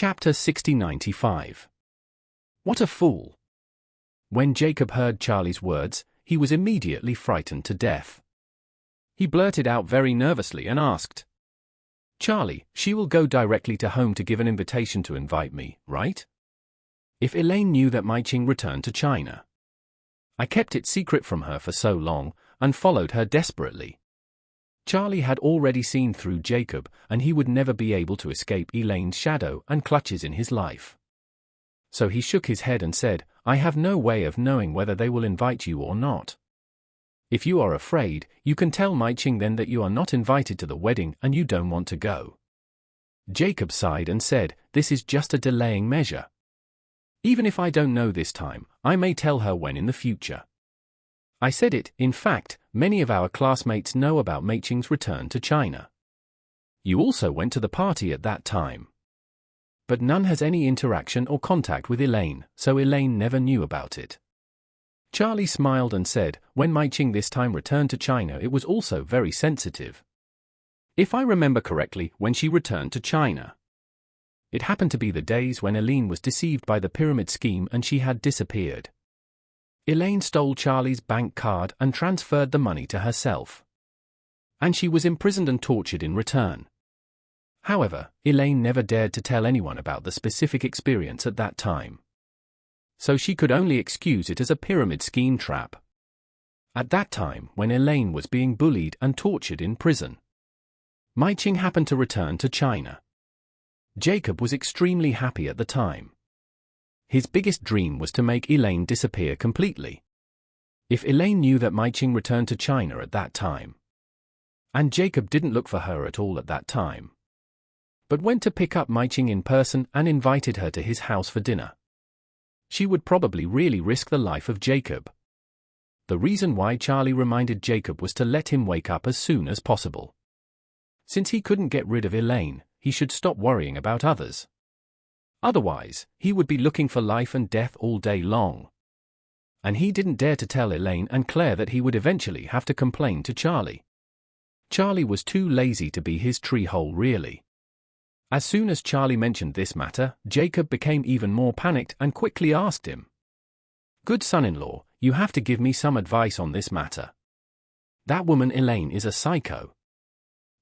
Chapter 6095. What a fool! When Jacob heard Charlie's words, he was immediately frightened to death. He blurted out very nervously and asked, "Charlie, she will go directly to home to give an invitation to invite me, right? If Elaine knew that Mai Ching returned to China. I kept it secret from her for so long, and followed her desperately." Charlie had already seen through Jacob, and he would never be able to escape Elaine's shadow and clutches in his life. So he shook his head and said, "I have no way of knowing whether they will invite you or not. If you are afraid, you can tell Mai Ching then that you are not invited to the wedding and you don't want to go." Jacob sighed and said, "This is just a delaying measure. Even if I don't know this time, I may tell her when in the future. I said it, in fact, many of our classmates know about Mai Ching's return to China. You also went to the party at that time. But none has any interaction or contact with Elaine, so Elaine never knew about it." Charlie smiled and said, "When Mai Ching this time returned to China, it was also very sensitive. If I remember correctly, when she returned to China, it happened to be the days when Elaine was deceived by the pyramid scheme and she had disappeared. Elaine stole Charlie's bank card and transferred the money to herself. And she was imprisoned and tortured in return. However, Elaine never dared to tell anyone about the specific experience at that time. So she could only excuse it as a pyramid scheme trap. At that time, when Elaine was being bullied and tortured in prison, Mai Ching happened to return to China. Jacob was extremely happy at the time. His biggest dream was to make Elaine disappear completely. If Elaine knew that Mai Ching returned to China at that time, and Jacob didn't look for her at all at that time, but went to pick up Mai Ching in person and invited her to his house for dinner, she would probably really risk the life of Jacob. The reason why Charlie reminded Jacob was to let him wake up as soon as possible. Since he couldn't get rid of Elaine, he should stop worrying about others. Otherwise, he would be looking for life and death all day long. And he didn't dare to tell Elaine and Claire that he would eventually have to complain to Charlie. Charlie was too lazy to be his tree hole really. As soon as Charlie mentioned this matter, Jacob became even more panicked and quickly asked him, "Good son-in-law, you have to give me some advice on this matter. That woman Elaine is a psycho.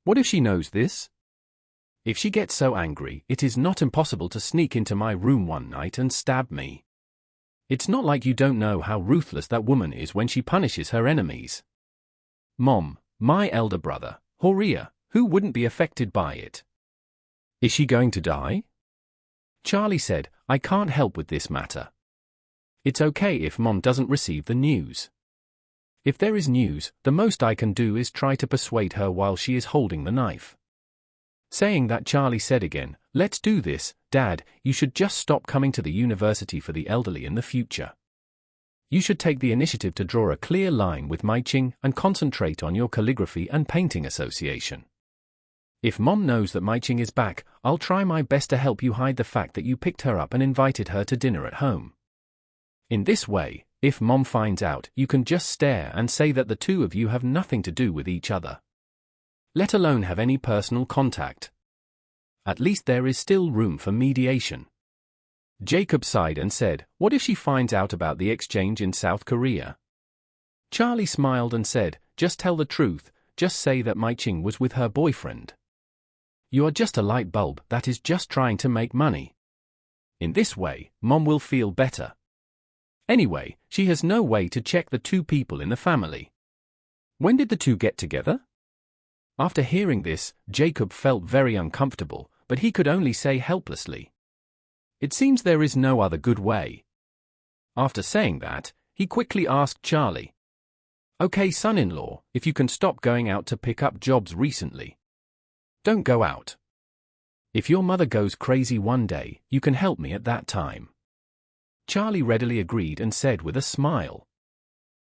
What if she knows this? If she gets so angry, it is not impossible to sneak into my room one night and stab me. It's not like you don't know how ruthless that woman is when she punishes her enemies. Mom, my elder brother, Horia, who wouldn't be affected by it? Is she going to die?" Charlie said, "I can't help with this matter. It's okay if Mom doesn't receive the news. If there is news, the most I can do is try to persuade her while she is holding the knife." Saying that, Charlie said again, "Let's do this, Dad. You should just stop coming to the university for the elderly in the future. You should take the initiative to draw a clear line with Mai Ching and concentrate on your calligraphy and painting association. If Mom knows that Mai Ching is back, I'll try my best to help you hide the fact that you picked her up and invited her to dinner at home. In this way, if Mom finds out, you can just stare and say that the two of you have nothing to do with each other, let alone have any personal contact. At least there is still room for mediation." Jacob sighed and said, "What if she finds out about the exchange in South Korea?" Charlie smiled and said, "Just tell the truth, just say that Mai Ching was with her boyfriend. You are just a light bulb that is just trying to make money. In this way, Mom will feel better. Anyway, she has no way to check the two people in the family. When did the two get together?" After hearing this, Jacob felt very uncomfortable, but he could only say helplessly, "It seems there is no other good way." After saying that, he quickly asked Charlie, "Okay, son-in-law, if you can stop going out to pick up jobs recently. Don't go out. If your mother goes crazy one day, you can help me at that time." Charlie readily agreed and said with a smile,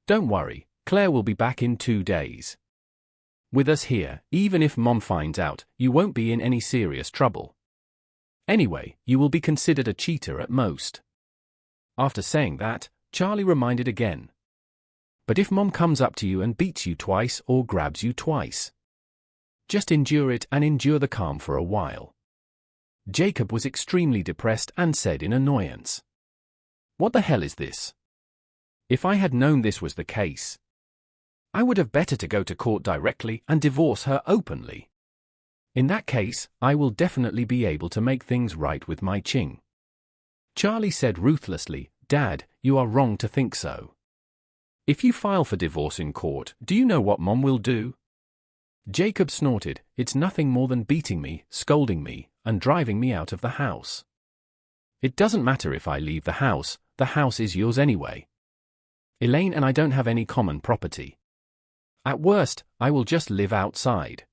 "Don't worry, Claire will be back in 2 days. With us here, even if Mom finds out, you won't be in any serious trouble. Anyway, you will be considered a cheater at most." After saying that, Charlie reminded again, "But if Mom comes up to you and beats you twice or grabs you twice, just endure it and endure the calm for a while. Jacob was extremely depressed and said in annoyance, "What the hell is this? If I had known this was the case, I would have better to go to court directly and divorce her openly. In that case, I will definitely be able to make things right with my Ching." Charlie said ruthlessly, "Dad, you are wrong to think so. If you file for divorce in court, do you know what Mom will do?" Jacob snorted, "It's nothing more than beating me, scolding me, and driving me out of the house. It doesn't matter if I leave the house is yours anyway. Elaine and I don't have any common property. At worst, I will just live outside."